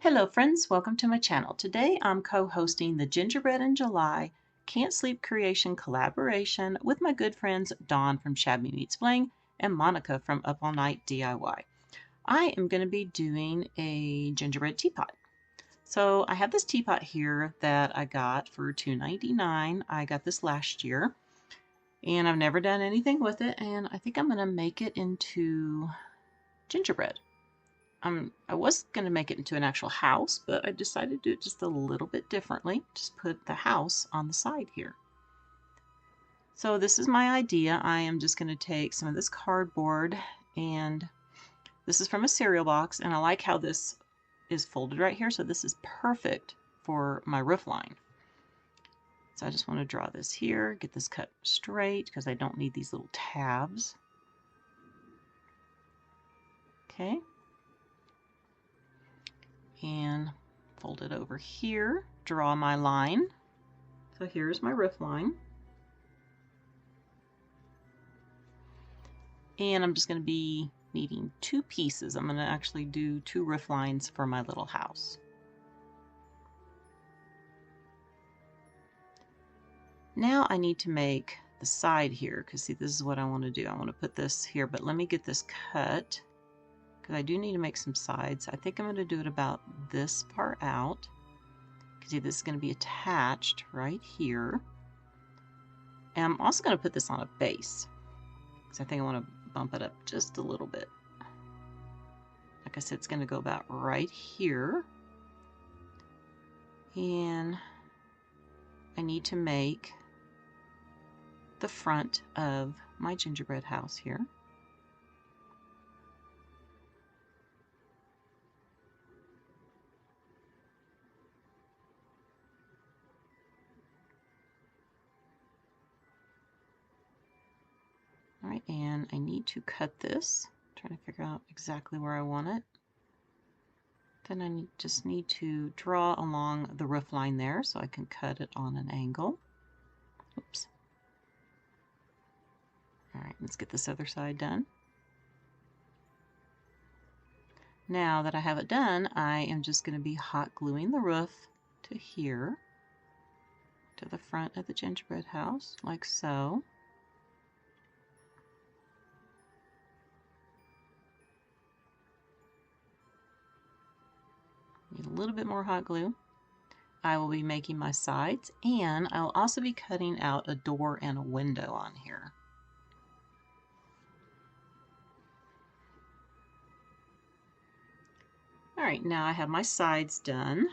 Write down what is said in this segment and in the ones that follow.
Hello friends, welcome to my channel. Today I'm co-hosting the Gingerbread in July Can't Sleep Creation collaboration with my good friends Dawn from Shabby Meets Bling and Monica from Up All Night DIY. I am going to be doing a gingerbread teapot. So I have this teapot here that I got for $2.99. I got this last year and I've never done anything with it, and I think I'm going to make it into gingerbread. I was going to make it into an actual house, but I decided to do it just a little bit differently. Just put the house on the side here. So this is my idea. I am just going to take some of this cardboard, and this is from a cereal box, and I like how this is folded right here. So this is perfect for my roof line. So I just want to draw this here, get this cut straight because I don't need these little tabs. Okay. And fold it over here, draw my line. So here's my roof line. And I'm just going to be needing two pieces. I'm going to actually do two roof lines for my little house. Now I need to make the side here, because see, this is what I want to do. I want to put this here, but let me get this cut, because I do need to make some sides. I think I'm going to do it about this part out. See, this is going to be attached right here. And I'm also going to put this on a base, because I think I want to bump it up just a little bit. Like I said, it's going to go about right here. And I need to make the front of my gingerbread house here. All right, and I need to cut this. I'm trying to figure out exactly where I want it. Then I just need to draw along the roof line there so I can cut it on an angle. Oops. All right, let's get this other side done. Now that I have it done, I am just going to be hot gluing the roof to here, to the front of the gingerbread house, like so. Need a little bit more hot glue. I will be making my sides, and I will also be cutting out a door and a window on here. All right, now I have my sides done.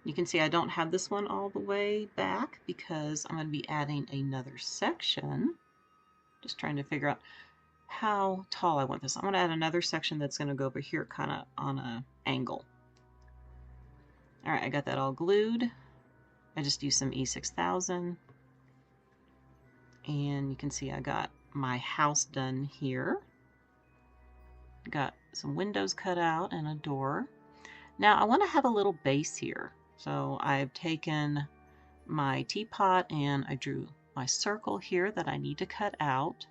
You can see I don't have this one all the way back because I'm going to be adding another section. Just trying to figure out how tall I want this. I'm going to add another section that's going to go over here kind of on an angle. All right, I got that all glued. I just used some E6000. And you can see I got my house done here. Got some windows cut out and a door. Now I want to have a little base here. So I've taken my teapot and I drew my circle here that I need to cut out.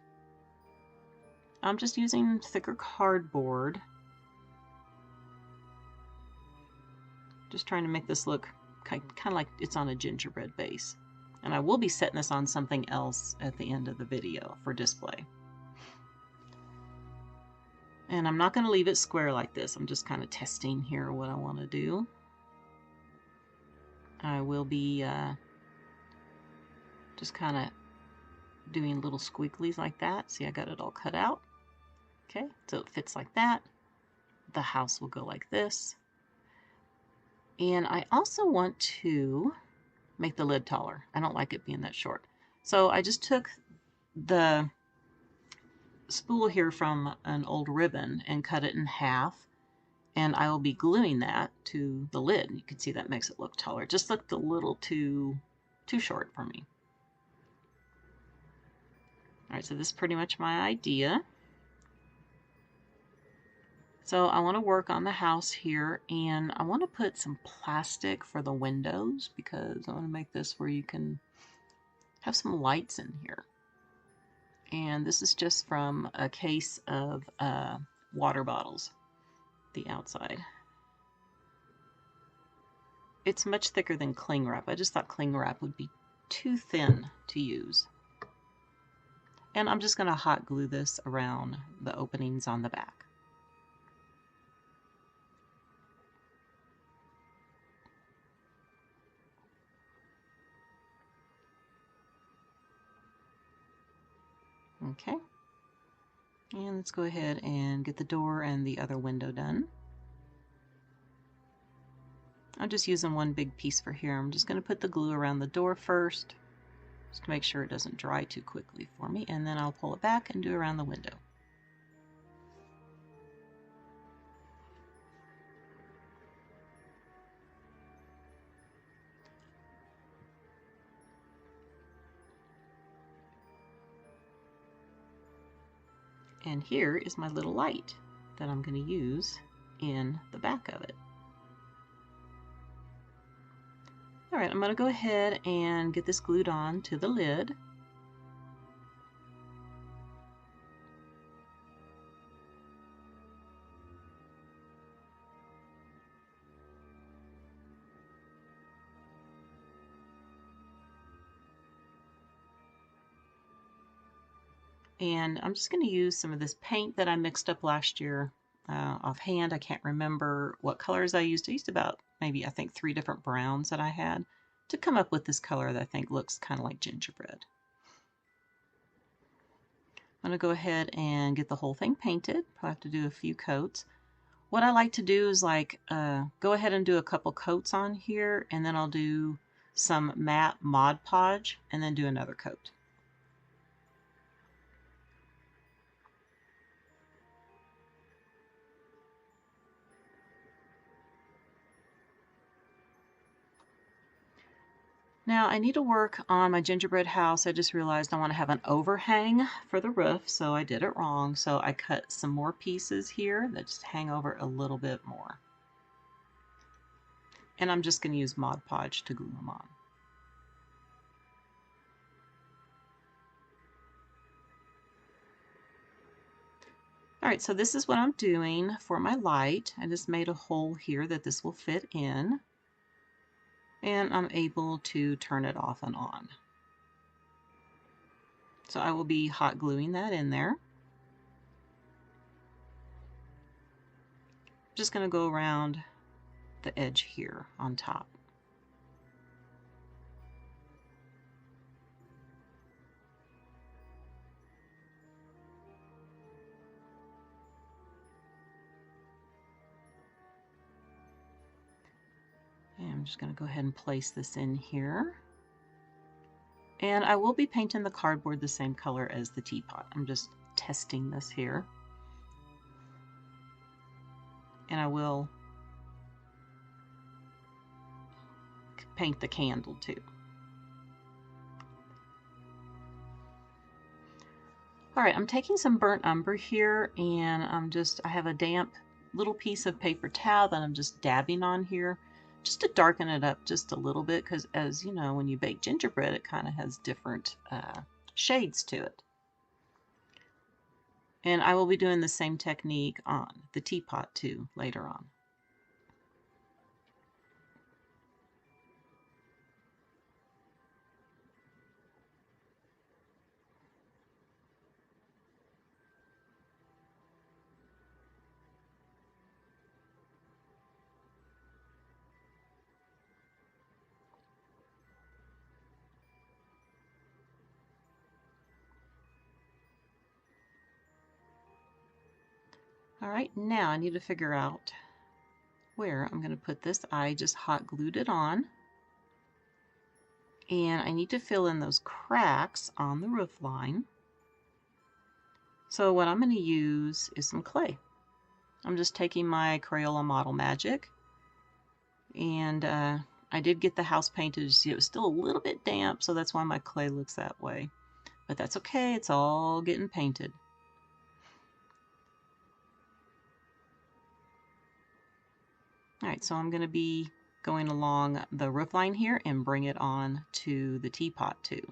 I'm just using thicker cardboard. Just trying to make this look kind of like it's on a gingerbread base. And I will be setting this on something else at the end of the video for display. And I'm not going to leave it square like this. I'm just kind of testing here what I want to do. I will be just kind of doing little squiggles like that. See, I got it all cut out. Okay, so it fits like that. The house will go like this. And I also want to make the lid taller. I don't like it being that short. So I just took the spool here from an old ribbon and cut it in half, and I will be gluing that to the lid. You can see that makes it look taller. It just looked a little too short for me. All right, so this is pretty much my idea. So I want to work on the house here, and I want to put some plastic for the windows because I want to make this where you can have some lights in here. And this is just from a case of water bottles, the outside. It's much thicker than cling wrap. I just thought cling wrap would be too thin to use. And I'm just going to hot glue this around the openings on the back. Okay. And let's go ahead and get the door and the other window done. I'm just using one big piece for here. I'm just going to put the glue around the door first, just to make sure it doesn't dry too quickly for me, and then I'll pull it back and do around the window. And here is my little light that I'm going to use in the back of it. All right, I'm going to go ahead and get this glued on to the lid. And I'm just going to use some of this paint that I mixed up last year offhand. I can't remember what colors I used. I used about maybe, I think, 3 different browns that I had to come up with this color that I think looks kind of like gingerbread. I'm going to go ahead and get the whole thing painted. Probably have to do a few coats. What I like to do is go ahead and do a couple coats on here, and then I'll do some matte Mod Podge and then do another coat. Now I need to work on my gingerbread house. I just realized I want to have an overhang for the roof, so I did it wrong. So I cut some more pieces here that just hang over a little bit more. And I'm just going to use Mod Podge to glue them on. Alright, so this is what I'm doing for my light. I just made a hole here that this will fit in. And I'm able to turn it off and on. So I will be hot gluing that in there. Just going to go around the edge here on top. And I'm just going to go ahead and place this in here. And I will be painting the cardboard the same color as the teapot. I'm just testing this here. And I will paint the candle too. All right, I'm taking some burnt umber here, and I have a damp little piece of paper towel that I'm just dabbing on here, just to darken it up just a little bit, because as you know, when you bake gingerbread, it kind of has different shades to it. And I will be doing the same technique on the teapot too later on. All right, now I need to figure out where I'm going to put this. I just hot glued it on. And I need to fill in those cracks on the roof line. So what I'm going to use is some clay. I'm just taking my Crayola Model Magic. And I did get the house painted. You see, it was still a little bit damp, so that's why my clay looks that way. But that's okay, it's all getting painted. Alright, so I'm going to be going along the roof line here and bring it on to the teapot too.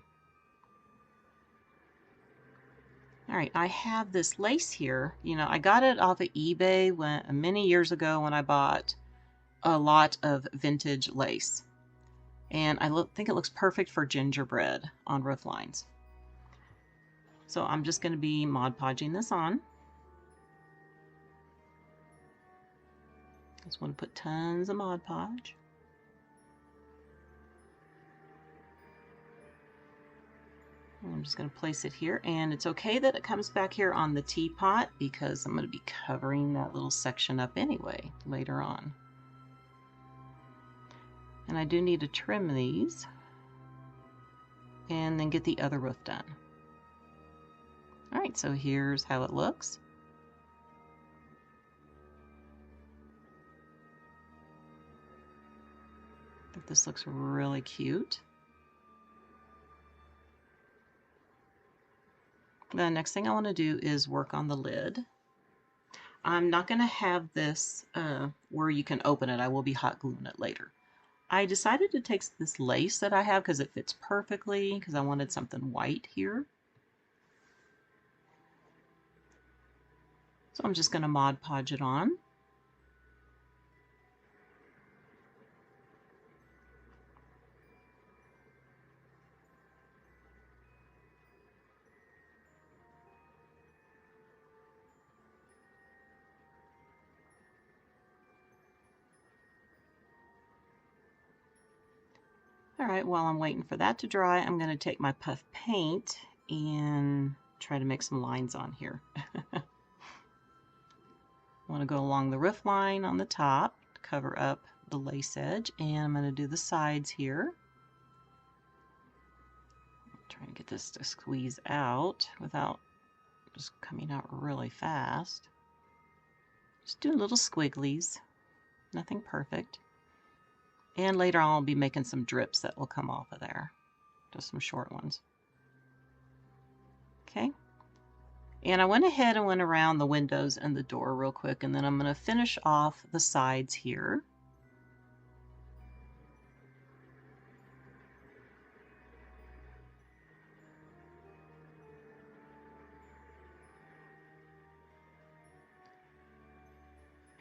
Alright, I have this lace here. You know, I got it off of eBay many years ago when I bought a lot of vintage lace. And I think it looks perfect for gingerbread on roof lines. So I'm just going to be Mod Podging this on. Just want to put tons of Mod Podge. I'm just going to place it here, and it's okay that it comes back here on the teapot because I'm going to be covering that little section up anyway later on. And I do need to trim these and then get the other roof done. All right, so here's how it looks. I think this looks really cute. The next thing I want to do is work on the lid. I'm not going to have this where you can open it. I will be hot gluing it later. I decided to take this lace that I have because it fits perfectly, because I wanted something white here. So I'm just going to Mod Podge it on. All right, while I'm waiting for that to dry, I'm going to take my puff paint and try to make some lines on here. I want to go along the roof line on the top, cover up the lace edge, and I'm going to do the sides here. I'm trying to get this to squeeze out without just coming out really fast. Just do little squigglies, nothing perfect. And later on I'll be making some drips that will come off of there, just some short ones. Okay. And I went ahead and went around the windows and the door real quick, and then I'm going to finish off the sides here.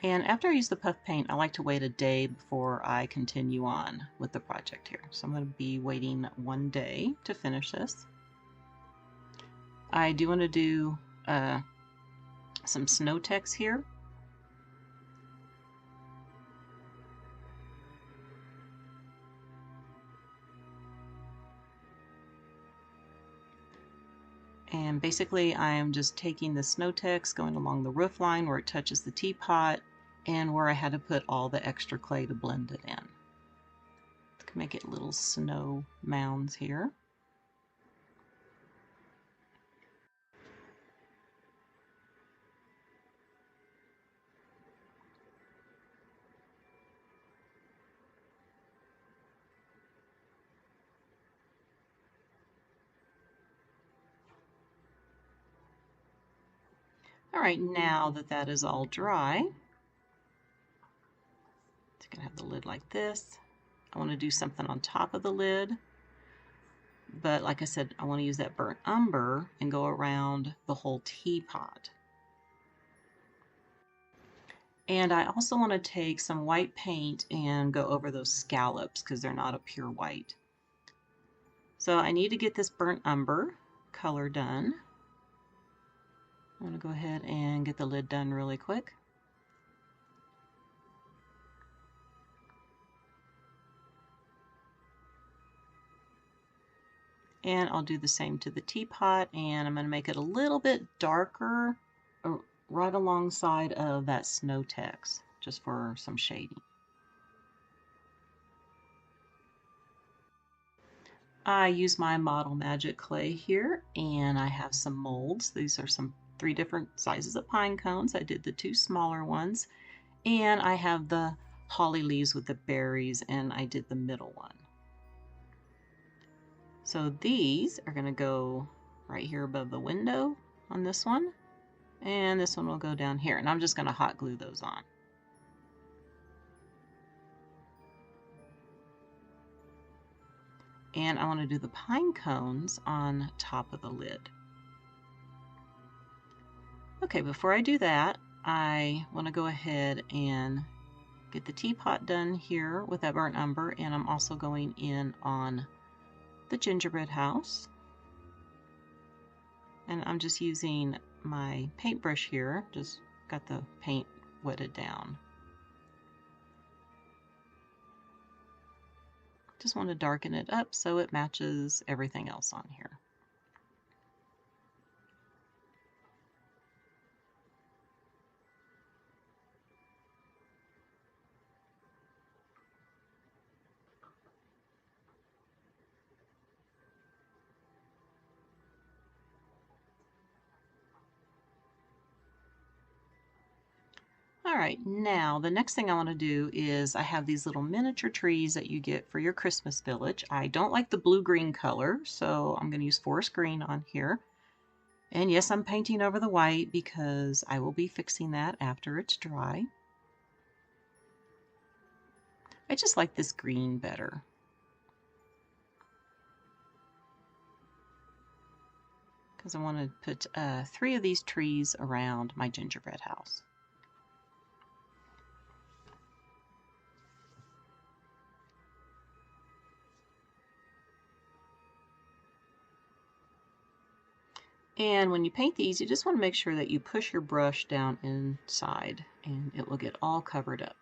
And after I use the puff paint, I like to wait a day before I continue on with the project here. So I'm going to be waiting 1 day to finish this. I do want to do some snow text here. And basically I am just taking the snow text, going along the roof line where it touches the teapot, and where I had to put all the extra clay to blend it in. Make it little snow mounds here. All right, now that that is all dry, it's going to have the lid like this. I want to do something on top of the lid, but like I said, I want to use that burnt umber and go around the whole teapot. And I also want to take some white paint and go over those scallops because they're not a pure white. So I need to get this burnt umber color done. I'm going to go ahead and get the lid done really quick. And I'll do the same to the teapot, and I'm going to make it a little bit darker right alongside of that snow text, just for some shading. I use my Model Magic clay here, and I have some molds. These are some 3 different sizes of pine cones. I did the 2 smaller ones, and I have the holly leaves with the berries, and I did the middle one. So these are going to go right here above the window on this one, and this one will go down here, and I'm just going to hot glue those on. And I want to do the pine cones on top of the lid. Okay, before I do that, I want to go ahead and Get the teapot done here with that burnt umber, and I'm also going in on the gingerbread house. And I'm just using my paintbrush here, just got the paint wetted down. Just want to darken it up so it matches everything else on here. All right, now the next thing I want to do is I have these little miniature trees that you get for your Christmas village. I don't like the blue-green color, so I'm going to use forest green on here. And yes, I'm painting over the white because I will be fixing that after it's dry. I just like this green better. Because I want to put 3 of these trees around my gingerbread house. And when you paint these, you just want to make sure that you push your brush down inside and it will get all covered up.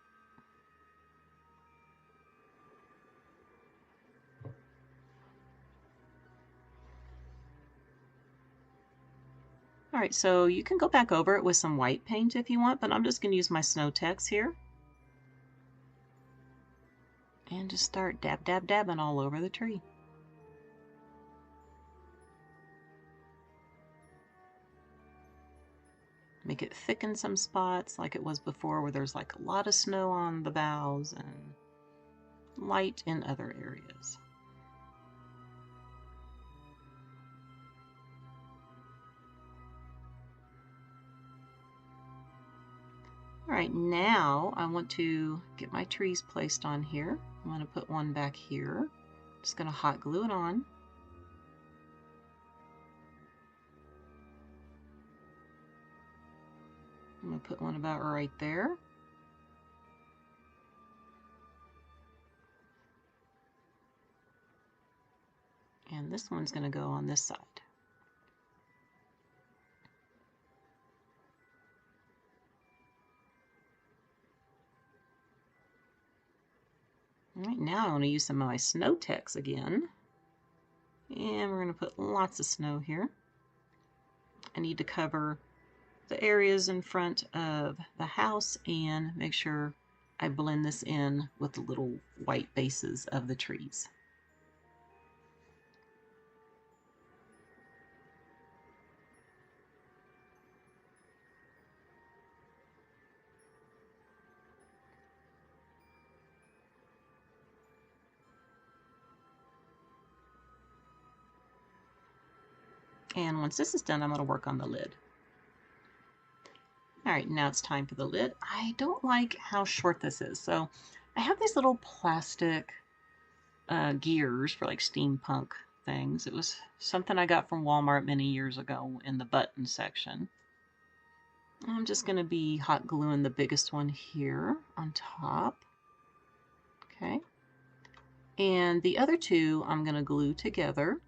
All right, so you can go back over it with some white paint if you want, but I'm just going to use my Snow Tex here. And just start dab, dab, dabbing all over the tree. Make it thick in some spots like it was before where there's like a lot of snow on the boughs and light in other areas. All right, now I want to get my trees placed on here. I'm going to put one back here. Just going to hot glue it on. I'm going to put one about right there. And this one's going to go on this side. All right, now I want to use some of my Snow Tex again. And we're going to put lots of snow here. I need to cover the areas in front of the house and make sure I blend this in with the little white bases of the trees. And once this is done, I'm going to work on the lid. All right, now it's time for the lid. I don't like how short this is, so I have these little plastic gears for like steampunk things. It was something I got from Walmart many years ago in the button section. I'm just going to be hot gluing the biggest one here on top. Okay. And the other 2 I'm going to glue together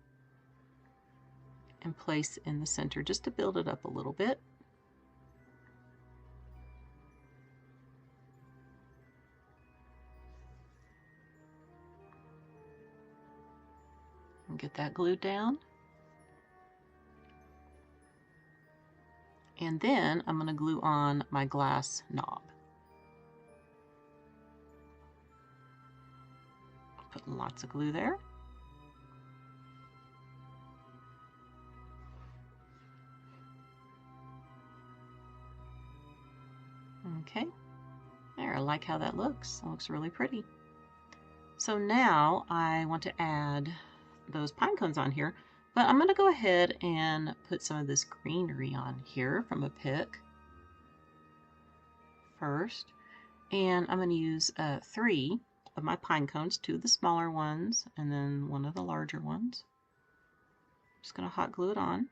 and place in the center just to build it up a little bit. And get that glued down. And then I'm going to glue on my glass knob. Put lots of glue there. Okay, there, I like how that looks. It looks really pretty. So now I want to add those pine cones on here, but I'm going to go ahead and put some of this greenery on here from a pick first. And I'm going to use 3 of my pine cones, 2 of the smaller ones, and then 1 of the larger ones. Just going to hot glue it on.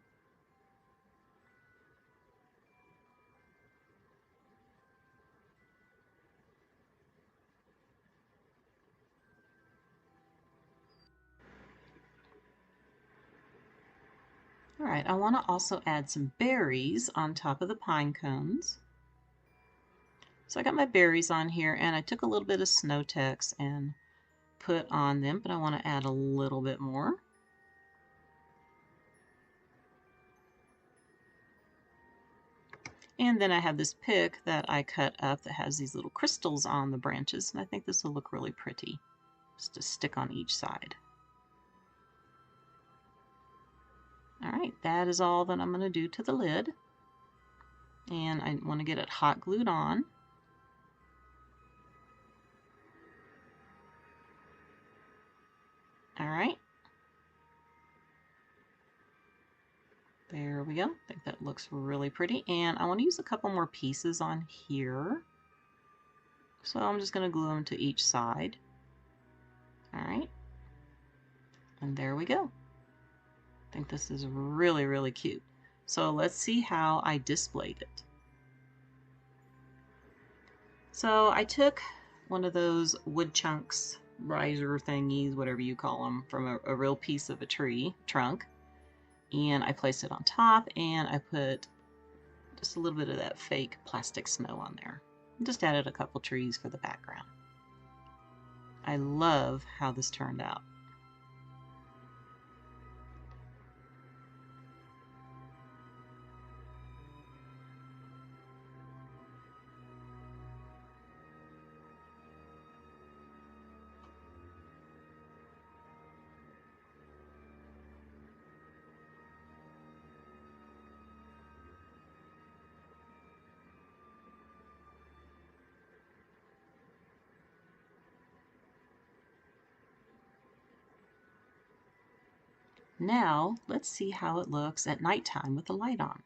All right, I want to also add some berries on top of the pine cones. So I got my berries on here, and I took a little bit of Snow Tex and put on them, but I want to add a little bit more. And then I have this pick that I cut up that has these little crystals on the branches, and I think this will look really pretty, just to stick on each side. All right, that is all that I'm going to do to the lid. And I want to get it hot glued on. All right. There we go. I think that looks really pretty. And I want to use a couple more pieces on here. So I'm just going to glue them to each side. All right. And there we go. I think this is really, really cute. So let's see how I displayed it. So I took one of those wood chunks, riser thingies, whatever you call them, from a real piece of a tree trunk, and I placed it on top, and I put just a little bit of that fake plastic snow on there. Just added a couple trees for the background. I love how this turned out. Now, let's see how it looks at nighttime with the light on.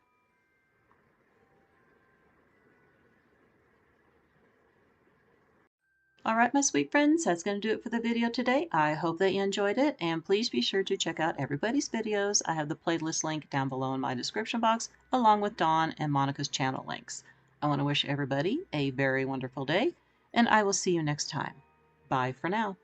All right, my sweet friends, that's going to do it for the video today. I hope that you enjoyed it, and please be sure to check out everybody's videos. I have the playlist link down below in my description box, along with Dawn and Monica's channel links. I want to wish everybody a very wonderful day, and I will see you next time. Bye for now.